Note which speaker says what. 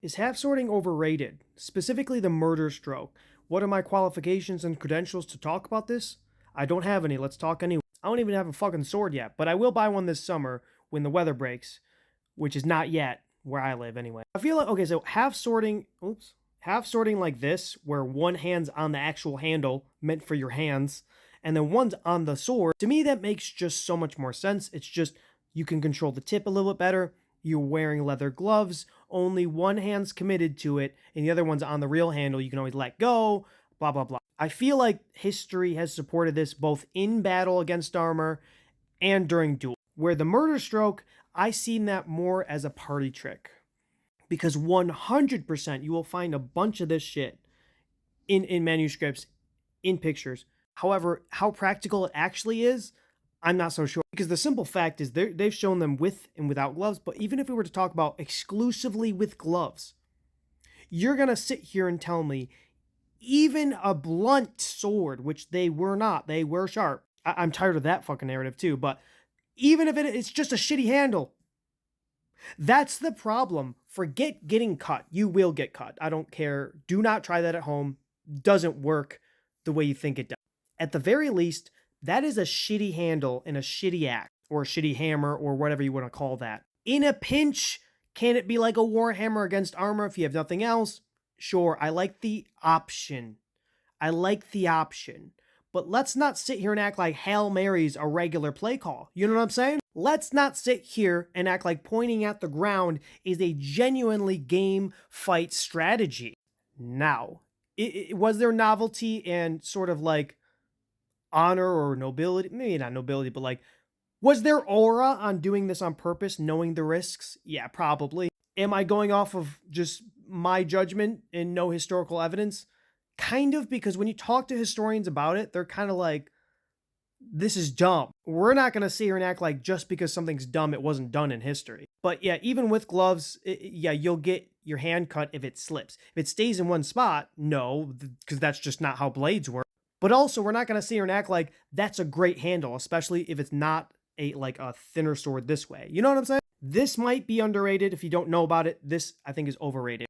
Speaker 1: Is half sorting overrated? Specifically the murder stroke. What are my qualifications and credentials to talk about this? I don't have any. Let's talk anyway. I don't even have a fucking sword yet, but I will buy one this summer when the weather breaks, which is not yet where I live anyway. I feel like, okay, so half sorting like this, where one hand's on the actual handle meant for your hands, and then one's on the sword. To me, that makes just so much more sense. It's just you can control the tip a little bit better. You're wearing leather gloves, only one hand's committed to it, and the other one's on the real handle. You can always let go, blah, blah, blah. I feel like history has supported this both in battle against armor and during duel. Where the murder stroke, I seen that more as a party trick. Because 100% you will find a bunch of this shit in manuscripts, in pictures. However, how practical it actually is, I'm not so sure. Because the simple fact is they've shown them with and without gloves, but even if we were to talk about exclusively with gloves, you're going to sit here and tell me even a blunt sword, which they were not, they were sharp. I'm tired of that fucking narrative too, but even if it's just a shitty handle, that's the problem. Forget getting cut. You will get cut. I don't care. Do not try that at home. Doesn't work the way you think it does. At the very least, that is a shitty handle and a shitty axe, or a shitty hammer, or whatever you want to call that. In a pinch, can it be like a warhammer against armor if you have nothing else? Sure, I like the option. But let's not sit here and act like Hail Mary's a regular play call. You know what I'm saying? Let's not sit here and act like pointing at the ground is a genuinely game fight strategy. Now, was there novelty and sort of like honor or nobility? Maybe not nobility, but like, was there aura on doing this on purpose, knowing the risks? Yeah, probably. Am I going off of just my judgment and no historical evidence? Kind of, because when you talk to historians about it, they're kind of like, this is dumb. We're not going to sit here and act like just because something's dumb, it wasn't done in history. But yeah, even with gloves, yeah, you'll get your hand cut if it slips. If it stays in one spot, no, because that's just not how blades work. But also, we're not going to sit here and act like that's a great handle, especially if it's not like a thinner sword this way. You know what I'm saying? This might be underrated if you don't know about it. This, I think, is overrated.